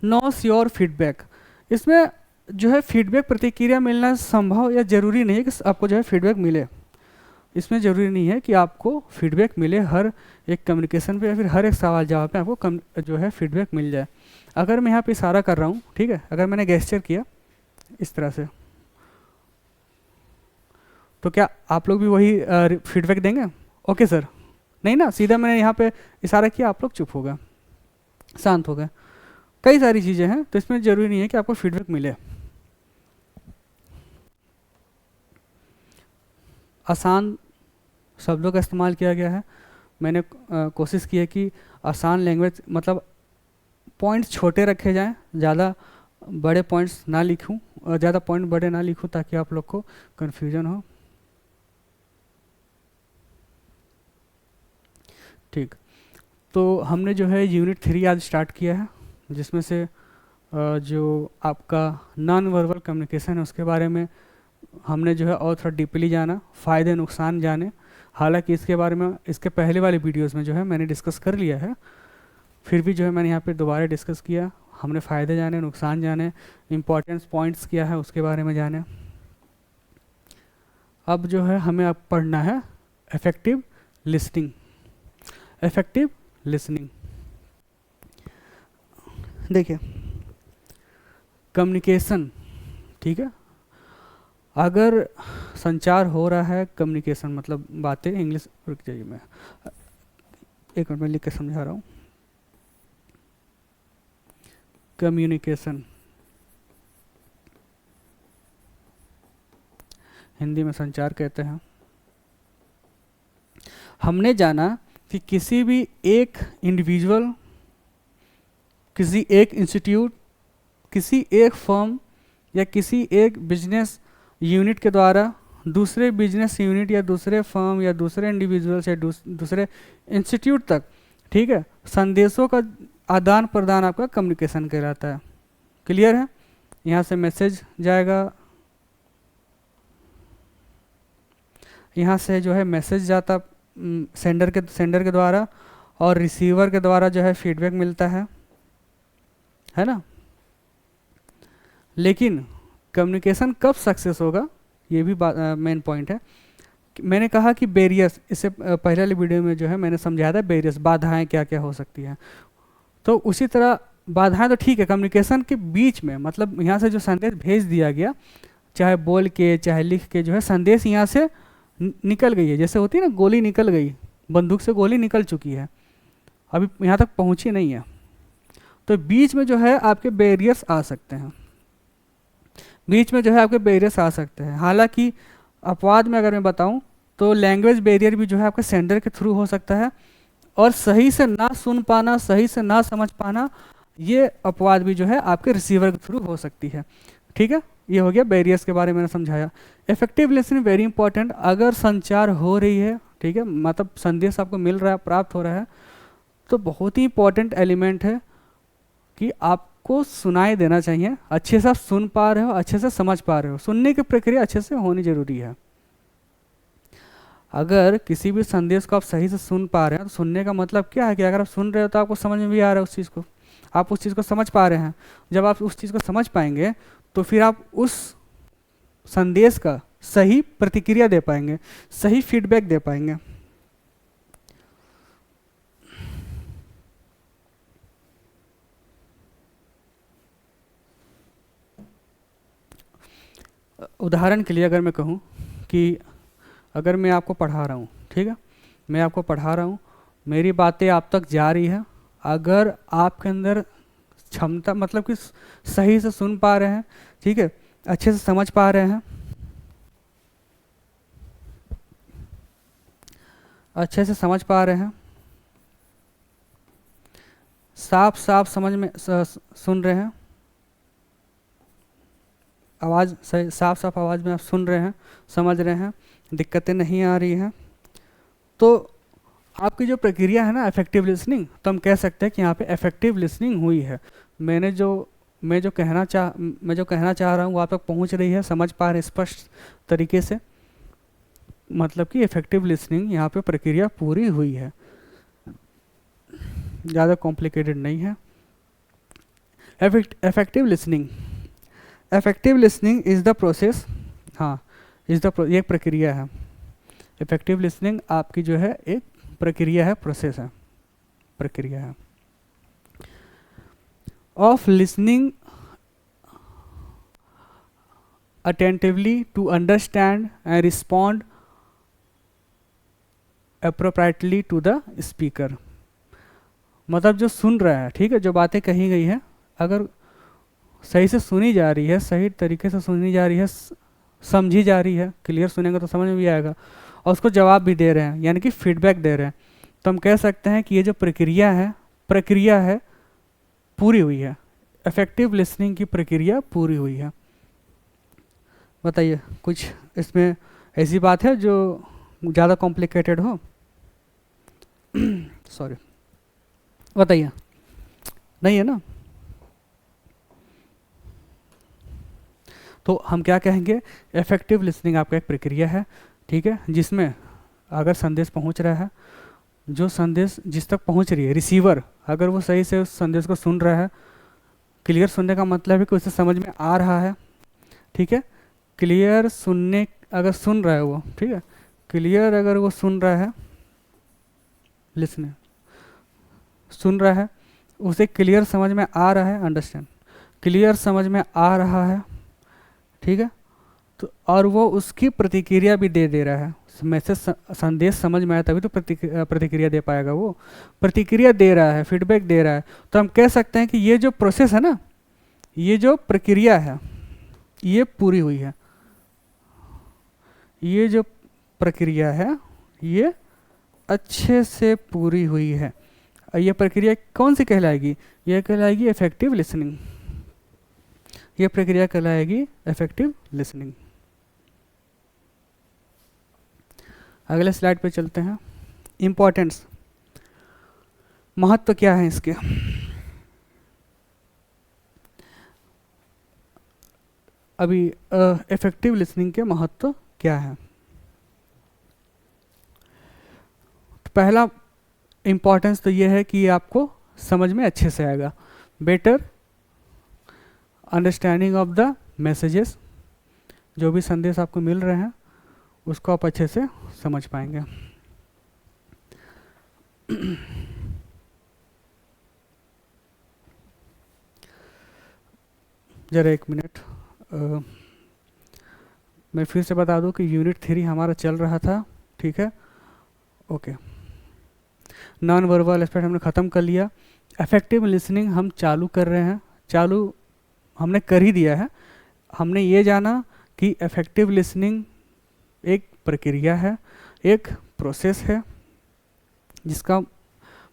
नो श्योर फीडबैक, इसमें जो है फीडबैक प्रतिक्रिया मिलना संभव या ज़रूरी नहीं है कि आपको जो है फीडबैक मिले। इसमें ज़रूरी नहीं है कि आपको फीडबैक मिले हर एक कम्युनिकेशन पे या फिर हर एक सवाल जवाब पे आपको जो है फीडबैक मिल जाए। अगर मैं यहाँ पे इशारा कर रहा हूँ, ठीक है, अगर मैंने गेस्चर किया इस तरह से, तो क्या आप लोग भी वही फीडबैक देंगे? ओके सर, नहीं ना, सीधा मैंने यहाँ पे इशारा किया, आप लोग चुप हो गए, शांत हो गए। कई सारी चीज़ें हैं, तो इसमें ज़रूरी नहीं है कि आपको फीडबैक मिले। आसान शब्दों का इस्तेमाल किया गया है। मैंने कोशिश की है कि आसान लैंग्वेज मतलब पॉइंट्स छोटे रखे जाएं, ज़्यादा बड़े पॉइंट्स ना लिखूं, ज़्यादा पॉइंट बड़े ना लिखूं ताकि आप लोग को कन्फ्यूजन हो। ठीक, तो हमने जो है यूनिट 3 आज स्टार्ट किया है, जिसमें से जो आपका नॉन वर्बल कम्युनिकेशन है उसके बारे में हमने जो है और थोड़ा डीपली जाना, फ़ायदे नुकसान जाने। हालांकि इसके बारे में इसके पहले वाले वीडियोस में जो है मैंने डिस्कस कर लिया है, फिर भी जो है मैंने यहाँ पे दोबारा डिस्कस किया। हमने फ़ायदे जाने, नुकसान जाने, इम्पोर्टेंस पॉइंट्स क्या है उसके बारे में जाने। अब जो है हमें अब पढ़ना है इफेक्टिव लिसनिंग। इफेक्टिव लिसनिंग, देखिए कम्युनिकेशन, ठीक है, अगर संचार हो रहा है, कम्युनिकेशन मतलब बातें, इंग्लिश, रुक जाइए मैं एक मिनट में लिख के समझा रहा हूँ। कम्युनिकेशन हिंदी में संचार कहते हैं। हमने जाना कि किसी भी एक इंडिविजुअल, किसी एक इंस्टीट्यूट, किसी एक फर्म या किसी एक बिजनेस यूनिट के द्वारा दूसरे बिजनेस यूनिट या दूसरे फर्म या दूसरे इंडिविजुअल से दूसरे इंस्टीट्यूट तक, ठीक है, संदेशों का आदान प्रदान आपका कम्युनिकेशन कहलाता है। क्लियर है? यहाँ से मैसेज जाएगा, यहाँ से जो है मैसेज जाता सेंडर के द्वारा, और रिसीवर के द्वारा जो है फीडबैक मिलता है ना। लेकिन कम्युनिकेशन कब सक्सेस होगा, ये भी मेन पॉइंट है। मैंने कहा कि बैरियर्स, इससे पहले वाली वीडियो में जो है मैंने समझाया था बैरियर्स, बाधाएं क्या क्या हो सकती हैं। तो उसी तरह बाधाएं तो ठीक है, कम्युनिकेशन के बीच में मतलब यहाँ से जो संदेश भेज दिया गया, चाहे बोल के चाहे लिख के, जो है संदेश यहाँ से निकल गई है। जैसे होती है ना, गोली निकल गई, बंदूक से गोली निकल चुकी है, अभी यहाँ तक पहुँची नहीं है, तो बीच में जो है आपके बैरियर्स आ सकते हैं, बीच में जो है आपके बैरियर्स आ सकते हैं। हालांकि अपवाद में अगर मैं बताऊं तो लैंग्वेज बैरियर भी जो है आपके सेंडर के थ्रू हो सकता है, और सही से ना सुन पाना, सही से ना समझ पाना, ये अपवाद भी जो है आपके रिसीवर के थ्रू हो सकती है। ठीक है, ये हो गया बैरियर्स के बारे में मैंने समझाया। Effective listening very important. अगर संचार हो रही है, ठीक है, मतलब संदेश आपको मिल रहा है, प्राप्त हो रहा है, तो बहुत ही इंपॉर्टेंट एलिमेंट है कि आप आपको सुनाई देना चाहिए, अच्छे से आप सुन पा रहे हो, अच्छे से समझ पा रहे हो, सुनने की प्रक्रिया अच्छे से होनी जरूरी है। अगर किसी भी संदेश को आप सही से सुन पा रहे हैं, तो सुनने का मतलब क्या है कि अगर आप सुन रहे हो तो आपको समझ में भी आ रहा है उस चीज़ को, आप उस चीज़ को समझ पा रहे हैं। जब आप उस चीज़ को समझ पाएंगे तो फिर आप उस संदेश का सही प्रतिक्रिया दे पाएंगे, सही फीडबैक दे पाएंगे। उदाहरण के लिए अगर मैं कहूँ कि अगर मैं आपको पढ़ा रहा हूँ, ठीक है, मैं आपको पढ़ा रहा हूँ, मेरी बातें आप तक जा रही है, अगर आपके अंदर क्षमता मतलब कि सही से सुन पा रहे हैं, ठीक है, अच्छे से समझ पा रहे हैं, अच्छे से समझ पा रहे हैं, साफ साफ समझ में सुन रहे हैं, आवाज़ सही साफ साफ आवाज़ में आप सुन रहे हैं, समझ रहे हैं, दिक्कतें नहीं आ रही हैं, तो आपकी जो प्रक्रिया है ना इफेक्टिव लिसनिंग, तो हम कह सकते हैं कि यहाँ पे इफेक्टिव लिसनिंग हुई है। मैं जो कहना चाह रहा हूँ वो आप तक पहुँच रही है, समझ पा रहे स्पष्ट तरीके से, मतलब कि इफेक्टिव लिसनिंग यहाँ पे प्रक्रिया पूरी हुई है, ज़्यादा कॉम्प्लिकेटेड नहीं है। Effective listening is the process, हाँ ये एक प्रक्रिया है। इफेक्टिव लिसनिंग आपकी जो है एक प्रक्रिया है, प्रोसेस है, प्रक्रिया है of listening attentively to understand and respond appropriately to the speaker. मतलब जो सुन रहा है, ठीक है, जो बातें कही गई है अगर सही से सुनी जा रही है, सही तरीके से सुनी जा रही है, समझी जा रही है, क्लियर सुनेंगे तो समझ में भी आएगा, और उसको जवाब भी दे रहे हैं, यानी कि फीडबैक दे रहे हैं, तो हम कह सकते हैं कि ये जो प्रक्रिया है पूरी हुई है, इफेक्टिव लिसनिंग की प्रक्रिया पूरी हुई है। बताइए कुछ इसमें ऐसी बात है जो ज़्यादा कॉम्प्लिकेटेड हो? सॉरी, बताइए, नहीं है ना? तो हम क्या कहेंगे, इफेक्टिव लिसनिंग आपका एक प्रक्रिया है, ठीक है, जिसमें अगर संदेश पहुंच रहा है, जो संदेश जिस तक पहुंच रही है, रिसीवर अगर वो सही से उस संदेश को सुन रहा है, क्लियर सुनने का मतलब है कि उसे समझ में आ रहा है, ठीक है, क्लियर सुनने अगर सुन रहा है वो, ठीक है, क्लियर अगर वो सुन रहा है, लिसनिंग सुन रहा है, उसे क्लियर समझ में आ रहा है, अंडरस्टैंड क्लियर समझ में आ रहा है, ठीक है, तो और वो उसकी प्रतिक्रिया भी दे रहा है, मैसेज संदेश समझ में आया तभी तो प्रतिक्रिया दे पाएगा, वो प्रतिक्रिया दे रहा है, फीडबैक दे रहा है, तो हम कह सकते हैं कि ये जो प्रोसेस है ना, ये जो प्रक्रिया है ये पूरी हुई है, ये जो प्रक्रिया है ये अच्छे से पूरी हुई है। ये प्रक्रिया कौन सी कहलाएगी? ये कहलाएगी इफेक्टिव लिसनिंग, ये प्रक्रिया कहलाएगी इफेक्टिव लिसनिंग। अगले स्लाइड पे चलते हैं। इम्पोर्टेंस, महत्व क्या है इसके? अभी इफेक्टिव लिसनिंग के महत्व क्या है? तो पहला इम्पोर्टेंस तो ये है कि ये आपको समझ में अच्छे से आएगा, better understanding of the messages, जो भी संदेश आपको मिल रहे हैं उसको आप अच्छे से समझ पाएंगे। जरा एक मिनट, मैं फिर से बता दूं कि यूनिट 3 हमारा चल रहा था, ठीक है, ओके। नॉन वर्बल एस्पेक्ट हमने ख़त्म कर लिया, इफेक्टिव लिसनिंग हम चालू कर रहे हैं, चालू हमने कर ही दिया है। हमने ये जाना कि इफेक्टिव लिसनिंग एक प्रक्रिया है, एक प्रोसेस है, जिसका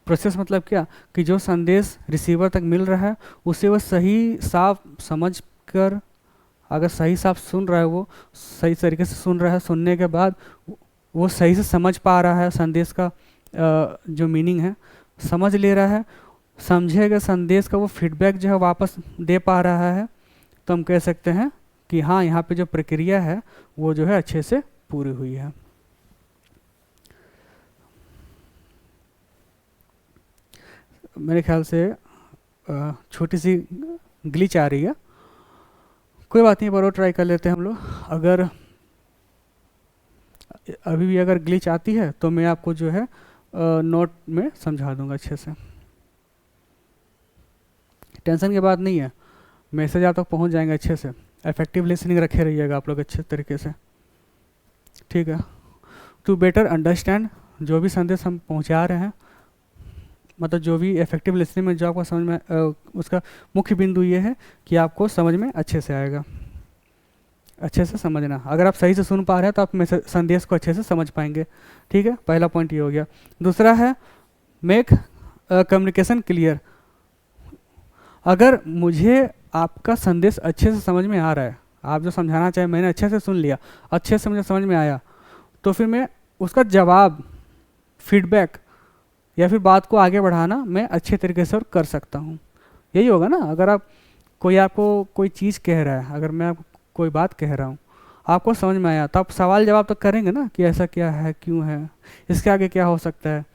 प्रोसेस मतलब क्या कि जो संदेश रिसीवर तक मिल रहा है उसे वह सही साफ समझ कर, अगर सही साफ सुन रहा है, वो सही तरीके से सुन रहा है, सुनने के बाद वो सही से समझ पा रहा है, संदेश का जो मीनिंग है समझ ले रहा है, समझे गए संदेश का वो फीडबैक जो है वापस दे पा रहा है, तो हम कह सकते हैं कि हाँ, यहाँ पे जो प्रक्रिया है वो जो है अच्छे से पूरी हुई है। मेरे ख्याल से छोटी सी ग्लिच आ रही है, कोई बात नहीं, पर और ट्राई कर लेते हैं हम लोग। अगर अभी भी अगर ग्लिच आती है तो मैं आपको जो है नोट में समझा दूंगा अच्छे से। टेंशन की बात नहीं है, मैसेज आप तक पहुंच जाएंगे अच्छे से। इफेक्टिव लिसनिंग रखे रहिएगा आप लोग अच्छे तरीके से, ठीक है। टू बेटर अंडरस्टैंड, जो भी संदेश हम पहुंचा रहे हैं, मतलब जो भी इफेक्टिव लिसनिंग में जो आपको समझ में उसका मुख्य बिंदु ये है कि आपको समझ में अच्छे से आएगा। अच्छे से समझना, अगर आप सही से सुन पा रहे हैं तो आप संदेश को अच्छे से समझ पाएंगे, ठीक है। पहला पॉइंट ये हो गया। दूसरा है मेक कम्युनिकेशन क्लियर। अगर मुझे आपका संदेश अच्छे से समझ में आ रहा है, आप जो समझाना चाहे मैंने अच्छे से सुन लिया, अच्छे से मुझे समझ में आया, तो फिर मैं उसका जवाब, फीडबैक या फिर बात को आगे बढ़ाना मैं अच्छे तरीके से और कर सकता हूँ। यही होगा ना, अगर आप कोई आपको कोई चीज़ कह रहा है, अगर मैं आपको कोई बात कह रहा हूँ, आपको समझ में आया, तो आप सवाल जवाब तो करेंगे ना कि ऐसा क्या है, क्यों है, इसके आगे क्या हो सकता है।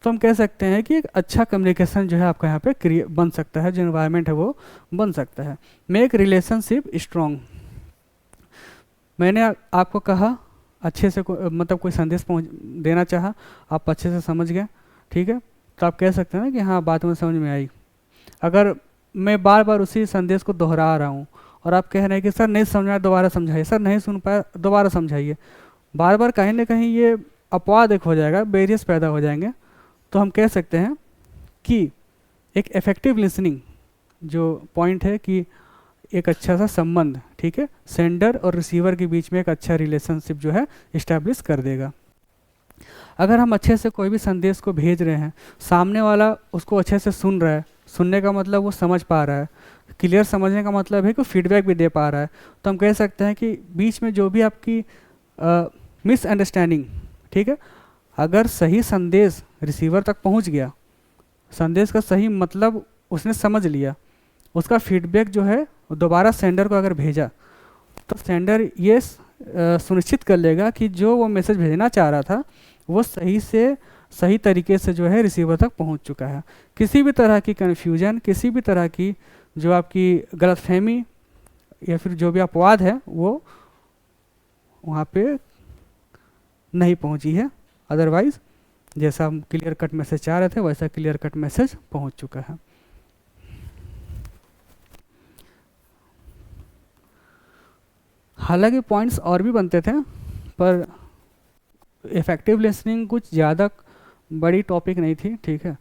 तो हम कह सकते हैं कि एक अच्छा कम्युनिकेशन जो है आपका यहाँ पे बन सकता है, जो इन्वायरमेंट है वो बन सकता है। Make relationship strong. मैंने आपको कहा अच्छे से मतलब कोई संदेश देना चाहा, आप अच्छे से समझ गए, ठीक है, तो आप कह सकते हैं ना कि हाँ, बात मुझे समझ में आई। अगर मैं बार बार उसी संदेश को दोहरा रहा हूँ और आप कह रहे हैं कि सर नहीं समझ में आया, दोबारा समझाइए, सर नहीं सुन पाया, दोबारा समझाइए, बार बार कहीं ना कहीं ये अपवाद एक हो जाएगा, बैरियर्स पैदा हो जाएंगे। तो हम कह सकते हैं कि एक इफेक्टिव लिसनिंग जो पॉइंट है कि एक अच्छा सा संबंध, ठीक है, सेंडर और रिसीवर के बीच में एक अच्छा रिलेशनशिप जो है इस्टेब्लिश कर देगा। अगर हम अच्छे से कोई भी संदेश को भेज रहे हैं, सामने वाला उसको अच्छे से सुन रहा है, सुनने का मतलब वो समझ पा रहा है, क्लियर समझने का मतलब है कि फीडबैक भी दे पा रहा है, तो हम कह सकते हैं कि बीच में जो भी आपकी मिसअंडरस्टैंडिंग, ठीक है, अगर सही संदेश रिसीवर तक पहुंच गया, संदेश का सही मतलब उसने समझ लिया, उसका फीडबैक जो है दोबारा सेंडर को अगर भेजा, तो सेंडर ये सुनिश्चित कर लेगा कि जो वो मैसेज भेजना चाह रहा था वो सही तरीके से जो है रिसीवर तक पहुंच चुका है। किसी भी तरह की कन्फ्यूजन, किसी भी तरह की जो आपकी गलतफहमी या फिर जो भी अपवाद है वो वहाँ पे नहीं पहुँची है। अदरवाइज जैसा हम क्लियर कट मैसेज चाह रहे थे वैसा क्लियर कट मैसेज पहुँच चुका है। हालांकि पॉइंट्स और भी बनते थे, पर इफ़ेक्टिव लिसनिंग कुछ ज़्यादा बड़ी टॉपिक नहीं थी, ठीक है,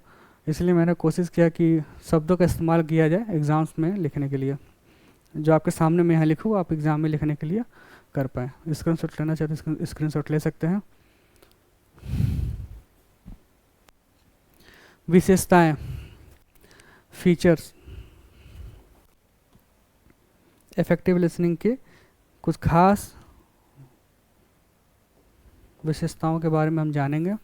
इसलिए मैंने कोशिश किया कि शब्दों का इस्तेमाल किया जाए एग्ज़ाम्स में लिखने के लिए। जो आपके सामने मैं यहाँ लिखूँ आप एग्ज़ाम में लिखने के लिए कर पाएँ। स्क्रीनशॉट लेना चाहते हैं स्क्रीनशॉट ले सकते हैं। विशेषताएं, फीचर्स, इफेक्टिव लिसनिंग के कुछ खास विशेषताओं के बारे में हम जानेंगे।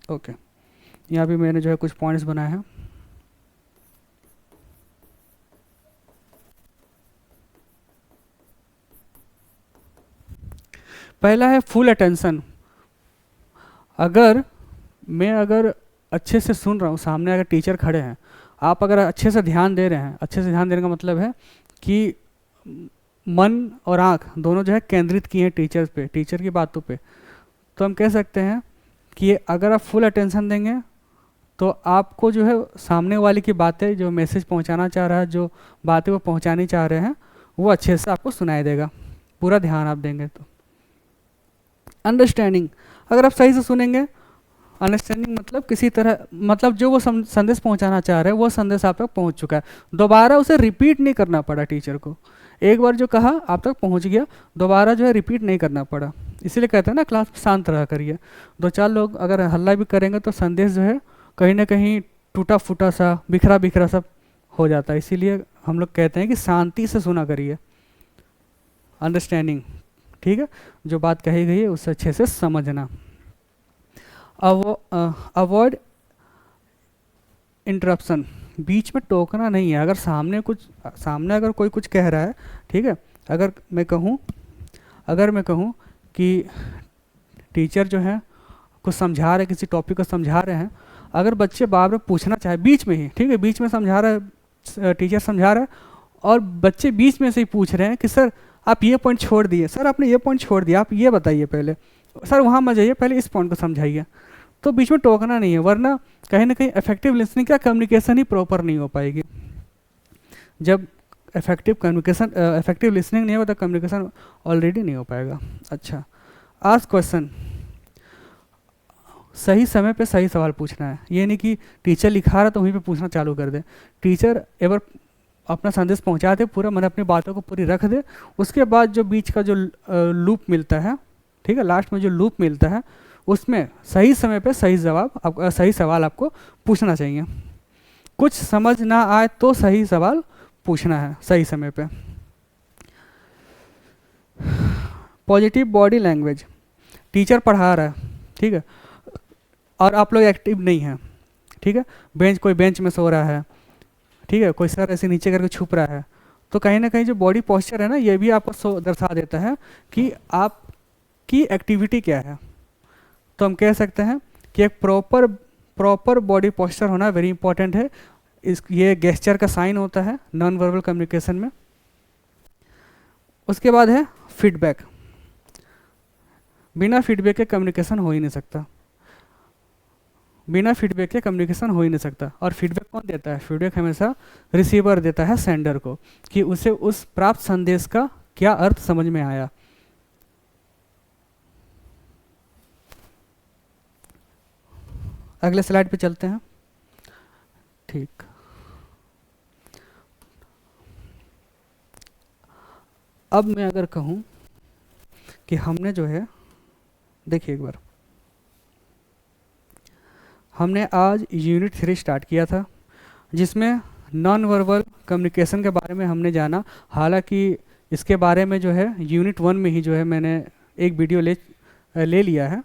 ओके, यहाँ भी मैंने जो है कुछ पॉइंट्स बनाए हैं। पहला है फुल अटेंशन। अगर मैं अच्छे से सुन रहा हूँ, सामने अगर टीचर खड़े हैं, आप अगर अच्छे से ध्यान दे रहे हैं, अच्छे से ध्यान देने का मतलब है कि मन और आँख दोनों जो है केंद्रित किए हैं टीचर पे, टीचर की बातों पे, तो हम कह सकते हैं कि अगर आप फुल अटेंशन देंगे तो आपको जो है सामने वाले की बातें, जो मैसेज पहुंचाना चाह रहा है, जो बातें वो पहुंचानी चाह रहे हैं, वो अच्छे से आपको सुनाई देगा, पूरा ध्यान आप देंगे तो। अंडरस्टैंडिंग, अगर आप सही से सुनेंगे, अंडरस्टैंडिंग मतलब किसी तरह, मतलब जो वो संदेश पहुंचाना चाह रहे हैं वो संदेश आप तक पहुंच चुका है, दोबारा उसे रिपीट नहीं करना पड़ा टीचर को। एक बार जो कहा आप तक पहुंच गया, दोबारा जो है रिपीट नहीं करना पड़ा। इसीलिए कहते हैं ना क्लास में शांत रहा करिए, दो चार लोग अगर हल्ला भी करेंगे तो संदेश जो है कहीं ना कहीं टूटा फूटा सा, बिखरा बिखरा सा हो जाता है। इसीलिए हम लोग कहते हैं कि शांति से सुना करिए। अंडरस्टैंडिंग, ठीक है, जो बात कही गई है उसे अच्छे से समझना। अवॉइड इंटरप्शन, बीच में टोकना नहीं है। अगर सामने अगर कोई कुछ कह रहा है, ठीक है, अगर मैं कहूँ कि टीचर जो है कुछ समझा रहे, किसी टॉपिक को समझा रहे हैं, अगर बच्चे बार बार पूछना चाहे बीच में ही, ठीक है, बीच में समझा रहा है, टीचर समझा रहा है और बच्चे बीच में से ही पूछ रहे हैं कि सर आप ये पॉइंट छोड़ दिए, सर आपने ये पॉइंट छोड़ दिया, आप ये बताइए पहले, सर वहाँ मत जाइए, पहले इस पॉइंट को समझाइए, तो बीच में टोकना नहीं है, वरना कहीं ना कहीं इफेक्टिव लिसनिंग का कम्युनिकेशन ही प्रॉपर नहीं हो पाएगी। जब इफेक्टिव लिसनिंग नहीं होगा तो कम्युनिकेशन ऑलरेडी नहीं हो पाएगा। अच्छा, आस्क क्वेश्चन, सही समय पे सही सवाल पूछना है। ये नहीं कि टीचर लिखा रहा तो वहीं पे पूछना चालू कर दे। टीचर एक बार अपना संदेश पहुंचा दे, पूरा मैंने अपनी बातों को पूरी रख दे, उसके बाद जो बीच का जो लूप मिलता है, ठीक है, लास्ट में जो लूप मिलता है, उसमें सही समय पे सही सही सवाल आपको पूछना चाहिए। कुछ समझ ना आए तो सही सवाल पूछना है सही समय पे। पॉजिटिव बॉडी लैंग्वेज, टीचर पढ़ा रहा है, ठीक है, और आप लोग एक्टिव नहीं हैं, ठीक है, कोई बेंच में सो रहा है, ठीक है, कोई सर ऐसे नीचे करके छुप रहा है, तो कहीं ना कहीं जो बॉडी पोस्चर है ना, ये भी आपको दर्शा देता है कि आपकी एक्टिविटी क्या है। तो हम कह सकते हैं कि एक प्रॉपर बॉडी पोस्चर होना वेरी इंपॉर्टेंट है। ये गेस्चर का साइन होता है नॉन वर्बल कम्युनिकेशन में। उसके बाद है फीडबैक, बिना फीडबैक के कम्युनिकेशन हो ही नहीं सकता, बिना फीडबैक के कम्युनिकेशन हो ही नहीं सकता। और फीडबैक कौन देता है? फीडबैक हमेशा रिसीवर देता है सेंडर को, कि उसे उस प्राप्त संदेश का क्या अर्थ समझ में आया। अगले स्लाइड पे चलते हैं। ठीक, अब मैं अगर कहूँ कि हमने जो है, देखिए एक बार, हमने आज यूनिट 3 स्टार्ट किया था, जिसमें नॉन वर्बल कम्युनिकेशन के बारे में हमने जाना। हालांकि इसके बारे में जो है यूनिट 1 में ही जो है मैंने एक वीडियो ले लिया है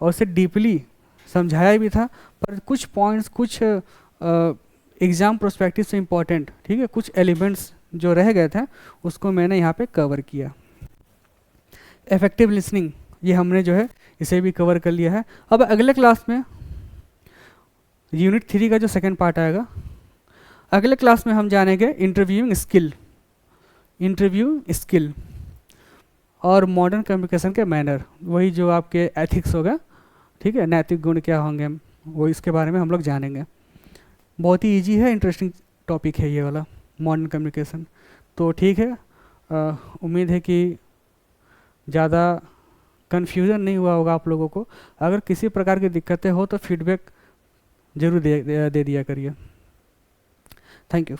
और उसे डीपली समझाया भी था, पर कुछ पॉइंट्स, कुछ एग्ज़ाम प्रोस्पेक्टिव से इम्पॉर्टेंट, ठीक है, कुछ एलिमेंट्स जो रह गए थे उसको मैंने यहाँ पे कवर किया। इफेक्टिव लिसनिंग, ये हमने जो है इसे भी कवर कर लिया है। अब अगले क्लास में यूनिट 3 का जो सेकंड पार्ट आएगा, अगले क्लास में हम जानेंगे इंटरव्यू स्किल और मॉडर्न कम्युनिकेशन के मैनर, वही जो आपके एथिक्स होगा, ठीक है, नैतिक गुण क्या होंगे, वो इसके बारे में हम लोग जानेंगे। बहुत ही इजी है, इंटरेस्टिंग टॉपिक है ये वाला मॉडर्न कम्युनिकेशन। तो ठीक है, उम्मीद है कि ज़्यादा कन्फ्यूज़न नहीं हुआ होगा आप लोगों को। अगर किसी प्रकार की दिक्कतें हो तो फीडबैक जरूर दे दिया करिए। Thank you.